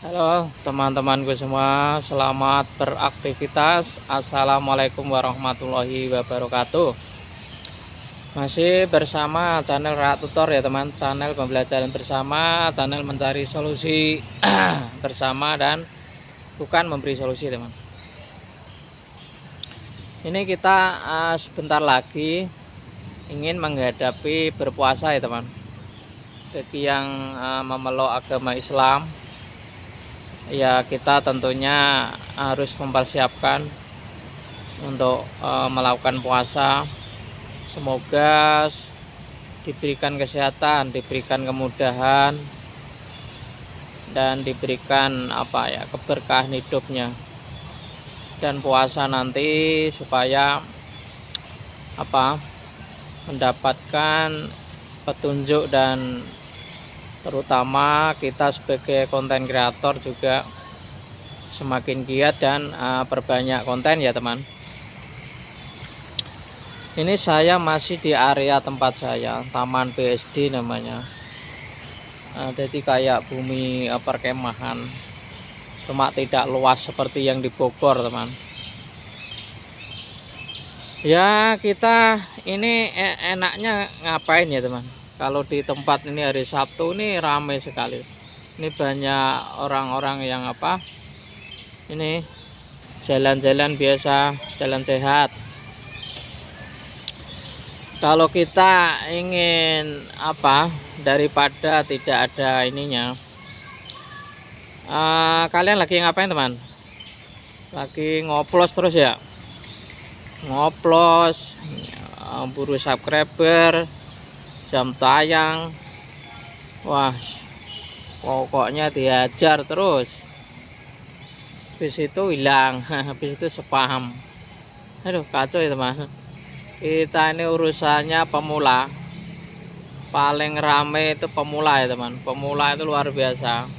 Halo teman-temanku semua, selamat beraktivitas. Assalamualaikum warahmatullahi wabarakatuh. Masih bersama channel Ra Tutor ya teman, channel pembelajaran bersama, channel mencari solusi bersama dan bukan memberi solusi teman. Ini kita sebentar lagi ingin menghadapi berpuasa ya teman. Bagi yang memeluk agama Islam, ya kita tentunya harus mempersiapkan untuk melakukan puasa. Semoga diberikan kesehatan, diberikan kemudahan, dan diberikan keberkahan hidupnya, dan puasa nanti supaya mendapatkan petunjuk, dan terutama kita sebagai konten kreator juga semakin giat dan perbanyak konten ya teman. Ini saya masih di area tempat saya, Taman BSD namanya. Jadi kayak bumi perkemahan, cuma tidak luas seperti yang di Bogor teman. Ya kita ini enaknya ngapain ya teman? Kalau di tempat ini hari Sabtu ini ramai sekali. Ini banyak orang-orang yang ini jalan-jalan biasa, jalan sehat. Kalau kita ingin daripada tidak ada ininya, kalian lagi ngapain teman? Lagi ngoplos terus ya? Ngoplos, buru subscriber, jam tayang, wah pokoknya diajar terus, habis itu hilang, habis itu spam. Aduh kacau ya teman. Kita ini urusannya pemula, paling rame itu pemula ya teman. Pemula itu luar biasa.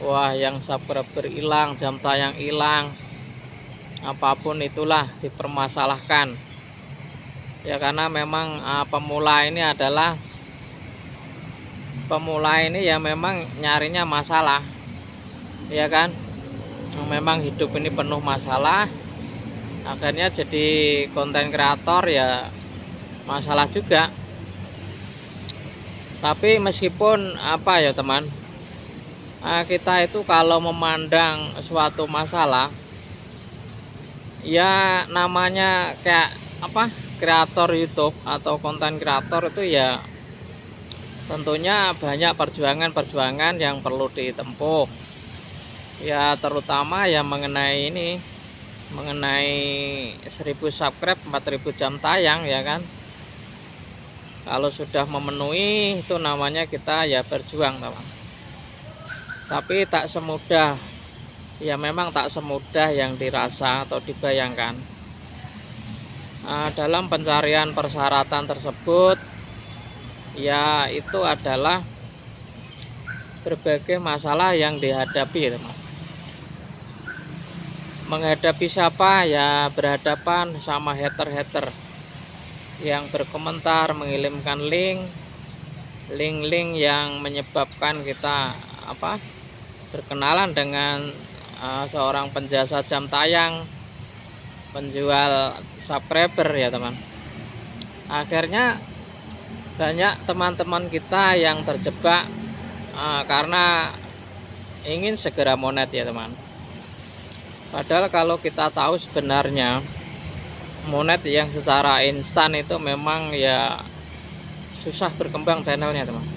Wah yang subscriber hilang, jam tayang hilang, apapun itulah dipermasalahkan ya, karena memang pemula ini ya memang nyarinya masalah ya kan. Memang hidup ini penuh masalah, akhirnya jadi konten kreator ya masalah juga. Tapi meskipun ya teman, kita itu kalau memandang suatu masalah, ya namanya kayak kreator YouTube atau konten kreator itu ya tentunya banyak perjuangan yang perlu ditempuh ya, terutama ya mengenai 1000 subscribe, 4000 jam tayang ya kan. Kalau sudah memenuhi itu namanya kita ya berjuang teman. Tapi tak semudah, ya memang tak semudah yang dirasa atau dibayangkan. Dalam pencarian persyaratan tersebut ya itu adalah berbagai masalah yang dihadapi teman. Menghadapi siapa ya? Berhadapan sama hater-hater yang berkomentar, mengirimkan link yang menyebabkan kita berkenalan dengan seorang penjasa jam tayang, penjual subscriber ya teman. Akhirnya banyak teman-teman kita yang terjebak karena ingin segera monet ya teman. Padahal kalau kita tahu sebenarnya monet yang secara instan itu memang ya susah berkembang channelnya teman.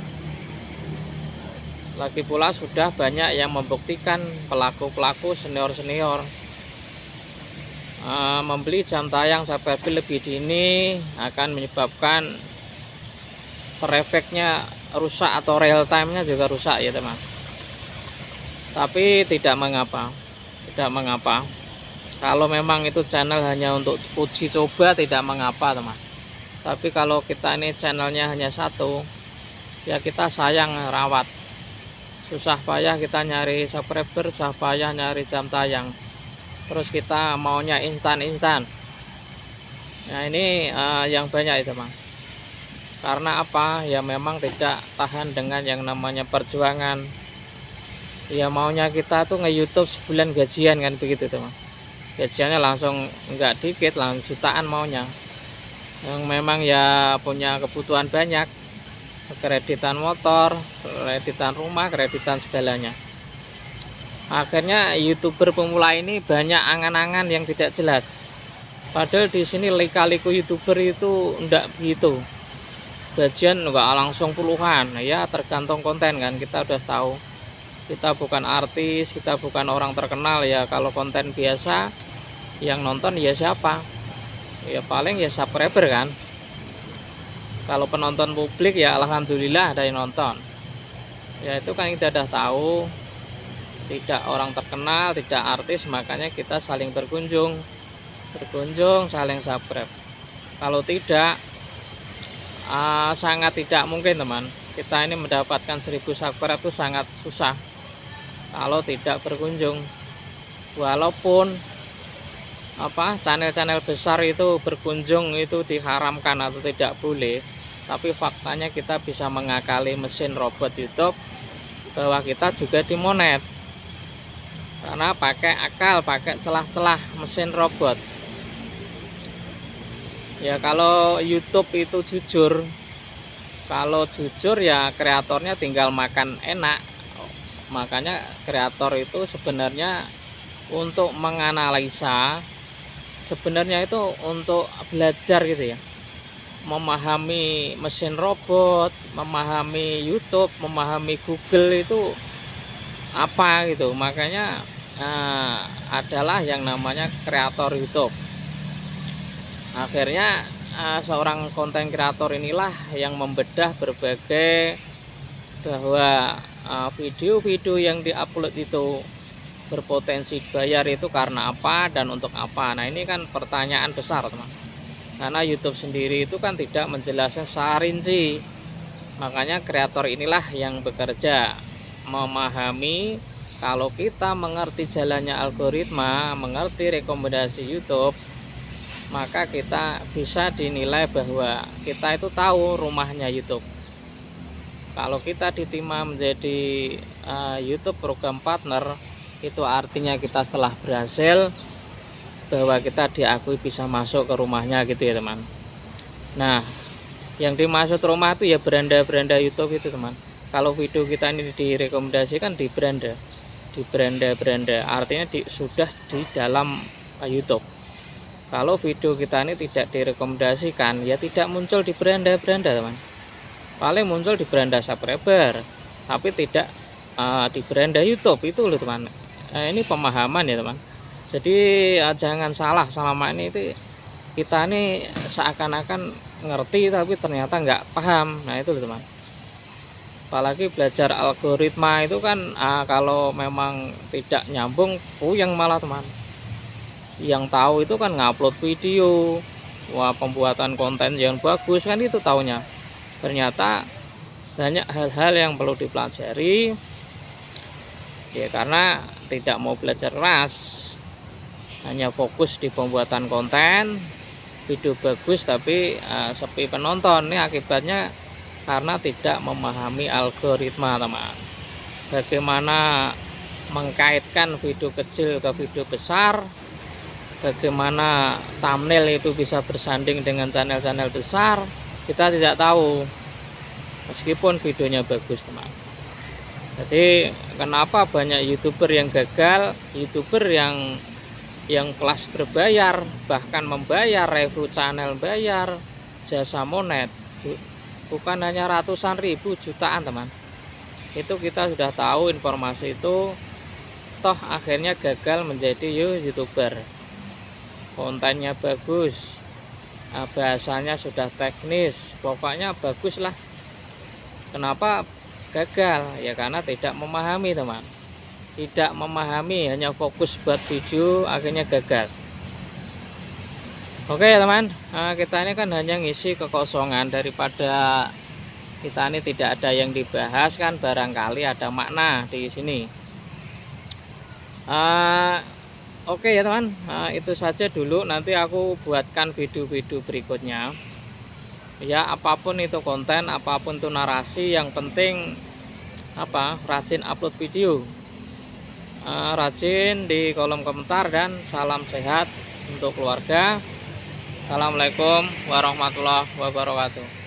Lagi pula sudah banyak yang membuktikan, pelaku-pelaku senior-senior membeli jam tayang subscriber lebih dini akan menyebabkan efeknya rusak atau real time-nya juga rusak ya teman. Tapi tidak mengapa. Kalau memang itu channel hanya untuk uji coba tidak mengapa teman. Tapi kalau kita ini channelnya hanya satu, ya kita sayang rawat. Susah payah kita nyari subscriber, susah payah nyari jam tayang. Terus kita maunya instan. Nah ini yang banyak itu teman. Karena ya memang tidak tahan dengan yang namanya perjuangan, Ya maunya kita tuh nge-YouTube sebulan gajian kan begitu teman. Gajiannya langsung nggak dikit, langsung jutaan maunya. Yang memang ya punya kebutuhan banyak, kreditan motor, kreditan rumah, kreditan segalanya. Akhirnya YouTuber pemula ini banyak angan-angan yang tidak jelas. Padahal di sini lika-liku YouTuber itu enggak begitu. Gajian enggak langsung puluhan, ya tergantung konten kan. Kita udah tahu. Kita bukan artis, kita bukan orang terkenal ya. Kalau konten biasa yang nonton ya siapa? Ya paling ya subscriber kan. Kalau penonton publik ya alhamdulillah ada yang nonton. Ya itu kan kita udah tahu. Tidak orang terkenal, tidak artis, makanya kita saling berkunjung, saling subscribe. Kalau tidak, sangat tidak mungkin teman. Kita ini mendapatkan 1000 subscribe itu sangat susah kalau tidak berkunjung. Walaupun channel-channel besar itu berkunjung itu diharamkan atau tidak boleh, tapi faktanya kita bisa mengakali mesin robot YouTube bahwa kita juga dimonet. Karena pakai akal, pakai celah-celah mesin robot. Ya kalau YouTube itu jujur, kalau jujur ya kreatornya tinggal makan enak. Makanya kreator itu sebenarnya untuk menganalisa, sebenarnya itu untuk belajar gitu ya, memahami mesin robot, memahami YouTube, memahami Google itu apa gitu. Makanya adalah yang namanya kreator YouTube. Akhirnya seorang konten kreator inilah yang membedah berbagai bahwa video-video yang diupload itu berpotensi bayar itu karena apa dan untuk apa. Nah ini kan pertanyaan besar teman, karena YouTube sendiri itu kan tidak menjelaskan secara rinci. Makanya kreator inilah yang bekerja memahami. Kalau kita mengerti jalannya algoritma, mengerti rekomendasi YouTube, maka kita bisa dinilai bahwa kita itu tahu rumahnya YouTube. Kalau kita ditimah menjadi YouTube program partner, itu artinya kita setelah berhasil, bahwa kita diakui bisa masuk ke rumahnya gitu ya teman. Nah yang dimaksud rumah itu ya beranda-beranda YouTube itu teman. Kalau video kita ini direkomendasikan di beranda, artinya sudah di dalam YouTube. Kalau video kita ini tidak direkomendasikan, ya tidak muncul di beranda-beranda teman. Paling muncul di beranda subscriber, tapi tidak di beranda YouTube itu loh teman. Ini pemahaman ya teman. Jadi jangan salah, selama ini itu kita ini seakan-akan ngerti tapi ternyata nggak paham. Nah itu loh teman. Apalagi belajar algoritma itu kan kalau memang tidak nyambung puyeng malah teman. Yang tahu itu kan ngupload video, wah pembuatan konten yang bagus kan itu taunya. Ternyata banyak hal-hal yang perlu dipelajari ya, karena tidak mau belajar keras, hanya fokus di pembuatan konten, video bagus tapi sepi penonton. Ini akibatnya karena tidak memahami algoritma teman. Bagaimana mengkaitkan video kecil ke video besar, bagaimana thumbnail itu bisa bersanding dengan channel-channel besar, kita tidak tahu meskipun videonya bagus teman. Jadi kenapa banyak YouTuber yang gagal, YouTuber yang kelas berbayar, bahkan membayar, review channel bayar, jasa monet, bukan hanya ratusan ribu, jutaan teman. Itu kita sudah tahu informasi itu, toh akhirnya gagal menjadi YouTuber. Kontennya bagus, bahasanya sudah teknis, pokoknya bagus lah. Kenapa gagal? Ya karena tidak memahami teman. Tidak memahami, hanya fokus buat video, akhirnya gagal. Oke ya teman, kita ini kan hanya ngisi kekosongan, daripada kita ini tidak ada yang dibahas kan, barangkali ada makna di sini. Oke ya teman, itu saja dulu. Nanti aku buatkan video-video berikutnya. Ya apapun itu konten, apapun itu narasi, yang penting rajin upload video. rajin di kolom komentar, dan salam sehat untuk keluarga. Assalamualaikum warahmatullahi wabarakatuh.